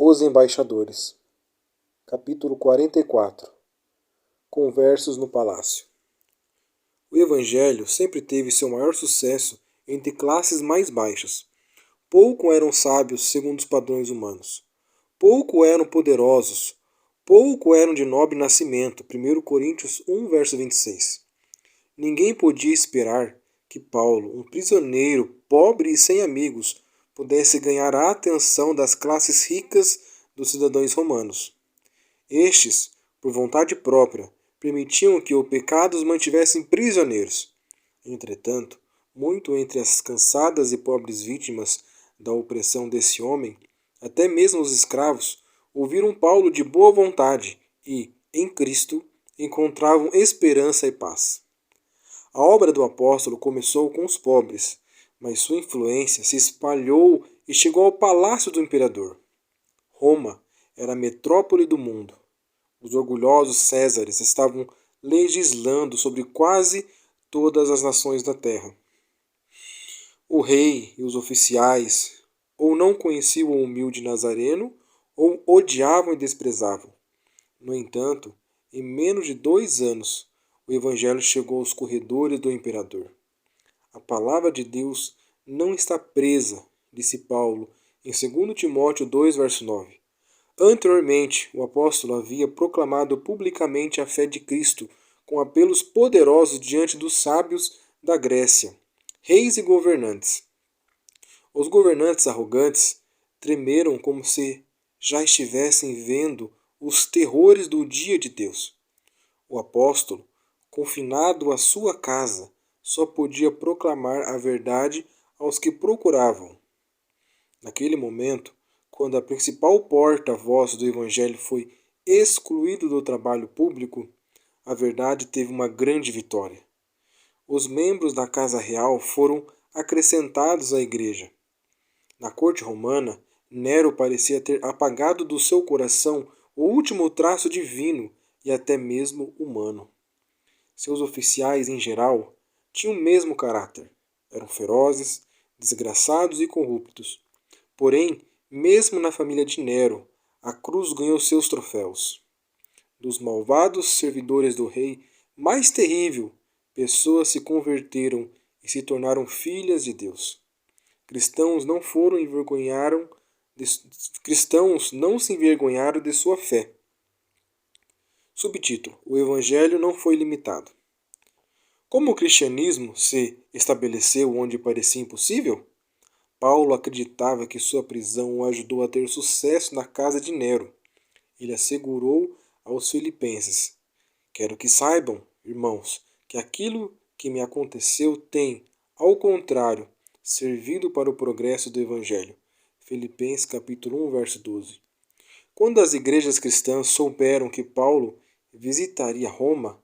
Os Embaixadores. Capítulo 44. Conversos no Palácio. O Evangelho sempre teve seu maior sucesso entre classes mais baixas. Pouco eram sábios segundo os padrões humanos. Pouco eram poderosos. Pouco eram de nobre nascimento. 1 Coríntios 1, verso 26. Ninguém podia esperar que Paulo, um prisioneiro, pobre e sem amigos, pudesse ganhar a atenção das classes ricas dos cidadãos romanos. Estes, por vontade própria, permitiam que o pecado os mantivessem prisioneiros. Entretanto, muito entre as cansadas e pobres vítimas da opressão desse homem, até mesmo os escravos, ouviram Paulo de boa vontade e, em Cristo, encontravam esperança e paz. A obra do apóstolo começou com os pobres, mas sua influência se espalhou e chegou ao palácio do imperador. Roma era a metrópole do mundo. Os orgulhosos Césares estavam legislando sobre quase todas as nações da terra. O rei e os oficiais ou não conheciam o humilde Nazareno ou odiavam e desprezavam. No entanto, em menos de 2 anos, o evangelho chegou aos corredores do imperador. A palavra de Deus não está presa, disse Paulo em 2 Timóteo 2, verso 9. Anteriormente, o apóstolo havia proclamado publicamente a fé de Cristo com apelos poderosos diante dos sábios da Grécia, reis e governantes. Os governantes arrogantes tremeram como se já estivessem vendo os terrores do dia de Deus. O apóstolo, confinado à sua casa, só podia proclamar a verdade aos que procuravam. Naquele momento, quando a principal porta-voz do Evangelho foi excluído do trabalho público, a verdade teve uma grande vitória. Os membros da Casa Real foram acrescentados à Igreja. Na corte romana, Nero parecia ter apagado do seu coração o último traço divino e até mesmo humano. Seus oficiais, em geral, tinham o mesmo caráter. Eram ferozes, desgraçados e corruptos. Porém, mesmo na família de Nero, a cruz ganhou seus troféus. Dos malvados servidores do rei mais terrível, pessoas se converteram e se tornaram filhas de Deus. Cristãos não se envergonharam de sua fé. Subtítulo: O Evangelho não foi limitado. Como o cristianismo se estabeleceu onde parecia impossível? Paulo acreditava que sua prisão o ajudou a ter sucesso na casa de Nero. Ele assegurou aos filipenses: Quero que saibam, irmãos, que aquilo que me aconteceu tem, ao contrário, servido para o progresso do Evangelho. Filipenses capítulo 1, verso 12. Quando as igrejas cristãs souberam que Paulo visitaria Roma,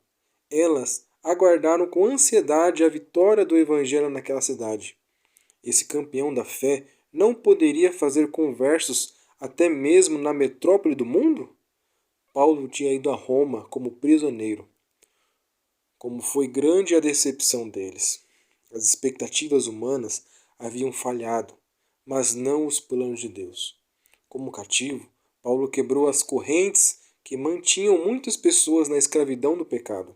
elas aguardaram com ansiedade a vitória do Evangelho naquela cidade. Esse campeão da fé não poderia fazer conversos até mesmo na metrópole do mundo? Paulo tinha ido a Roma como prisioneiro. Como foi grande a decepção deles. As expectativas humanas haviam falhado, mas não os planos de Deus. Como cativo, Paulo quebrou as correntes que mantinham muitas pessoas na escravidão do pecado.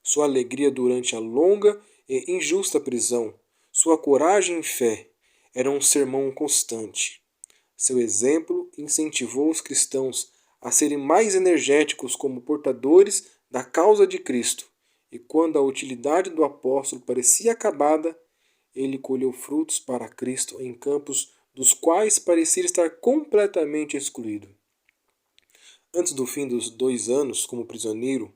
Sua alegria durante a longa e injusta prisão, sua coragem e fé, era um sermão constante. Seu exemplo incentivou os cristãos a serem mais energéticos como portadores da causa de Cristo. E quando a utilidade do apóstolo parecia acabada, ele colheu frutos para Cristo em campos dos quais parecia estar completamente excluído. Antes do fim dos 2 anos como prisioneiro,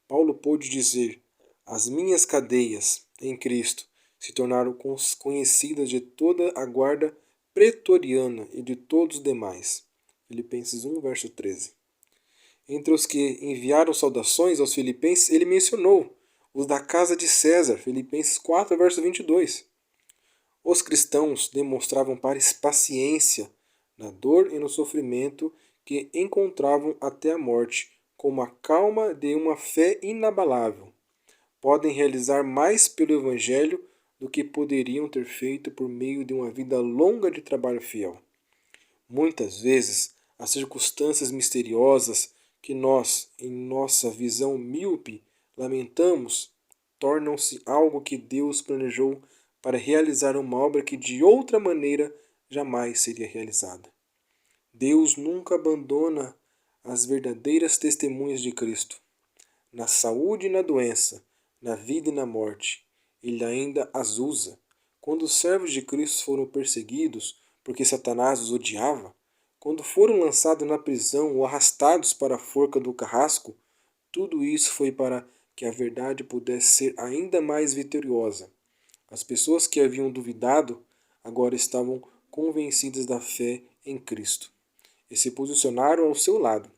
Paulo pôde dizer: As minhas cadeias em Cristo se tornaram conhecidas de toda a guarda pretoriana e de todos os demais. Filipenses 1, verso 13. Entre os que enviaram saudações aos filipenses, ele mencionou os da casa de César, Filipenses 4, verso 22. Os cristãos demonstravam paciência na dor e no sofrimento que encontravam até a morte, com a calma de uma fé inabalável. Podem realizar mais pelo Evangelho do que poderiam ter feito por meio de uma vida longa de trabalho fiel. Muitas vezes, As circunstâncias misteriosas que nós, em nossa visão míope, lamentamos, tornam-se algo que Deus planejou para realizar uma obra que de outra maneira jamais seria realizada. Deus nunca abandona as verdadeiras testemunhas de Cristo. Na saúde e na doença, na vida e na morte, Ele ainda as usa. Quando os servos de Cristo foram perseguidos porque Satanás os odiava, quando foram lançados na prisão ou arrastados para a forca do carrasco, tudo isso foi para que a verdade pudesse ser ainda mais vitoriosa. As pessoas que haviam duvidado agora estavam convencidas da fé em Cristo e se posicionaram ao seu lado.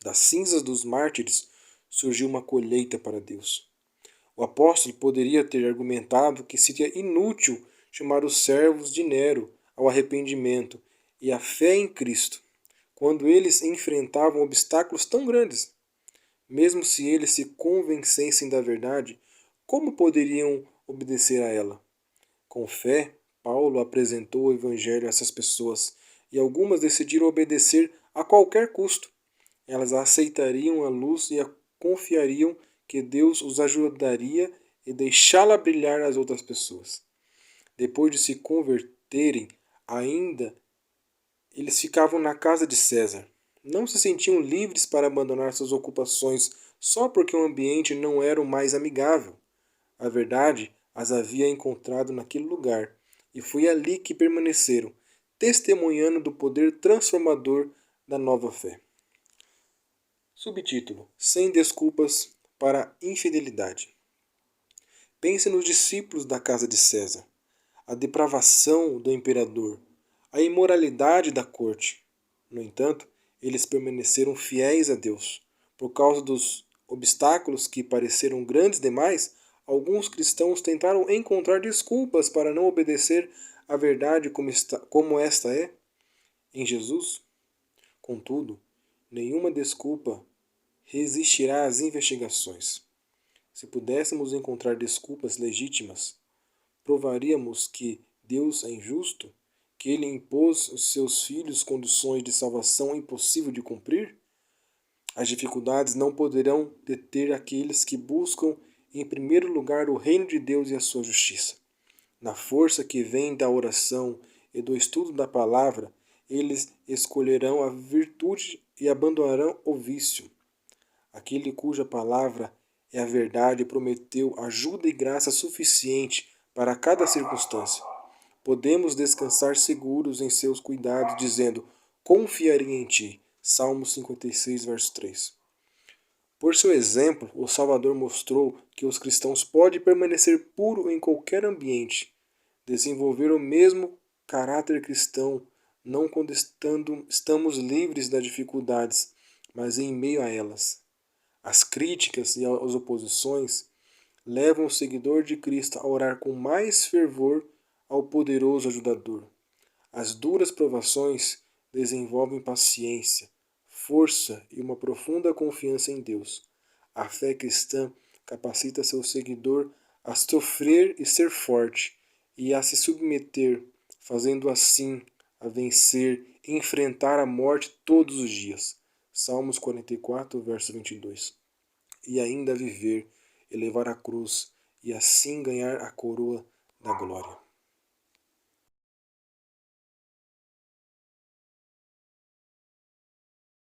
Das cinzas dos mártires surgiu uma colheita para Deus. O apóstolo poderia ter argumentado que seria inútil chamar os servos de Nero ao arrependimento e à fé em Cristo, quando eles enfrentavam obstáculos tão grandes. Mesmo se eles se convencessem da verdade, como poderiam obedecer a ela? Com fé, Paulo apresentou o Evangelho a essas pessoas, e algumas decidiram obedecer a qualquer custo. Elas aceitariam a luz e confiariam que Deus os ajudaria e deixá-la brilhar às outras pessoas. Depois de se converterem, ainda eles ficavam na casa de César. Não se sentiam livres para abandonar suas ocupações só porque o ambiente não era o mais amigável. A verdade as havia encontrado naquele lugar, e foi ali que permaneceram, testemunhando do poder transformador da nova fé. Subtítulo: Sem desculpas para a infidelidade. Pense nos discípulos da casa de César, a depravação do imperador, a imoralidade da corte. No entanto, eles permaneceram fiéis a Deus. Por causa dos obstáculos que pareceram grandes demais, alguns cristãos tentaram encontrar desculpas para não obedecer à verdade como esta é em Jesus. Contudo, nenhuma desculpa resistirá às investigações. Se pudéssemos encontrar desculpas legítimas, provaríamos que Deus é injusto, que Ele impôs aos seus filhos condições de salvação impossível de cumprir? As dificuldades não poderão deter aqueles que buscam em primeiro lugar o reino de Deus e a sua justiça. Na força que vem da oração e do estudo da palavra, eles escolherão a virtude e abandonarão o vício. Aquele cuja palavra é a verdade prometeu ajuda e graça suficiente para cada circunstância. Podemos descansar seguros em seus cuidados, dizendo: confiarei em ti. Salmo 56, verso 3. Por seu exemplo, o Salvador mostrou que os cristãos podem permanecer puros em qualquer ambiente, desenvolver o mesmo caráter cristão, não quando estamos livres das dificuldades, mas em meio a elas. As críticas e as oposições levam o seguidor de Cristo a orar com mais fervor ao poderoso ajudador. As duras provações desenvolvem paciência, força e uma profunda confiança em Deus. A fé cristã capacita seu seguidor a sofrer e ser forte, e a se submeter, fazendo assim a vencer e enfrentar a morte todos os dias. Salmos 44, verso 22. E ainda viver, elevar a cruz e assim ganhar a coroa da glória.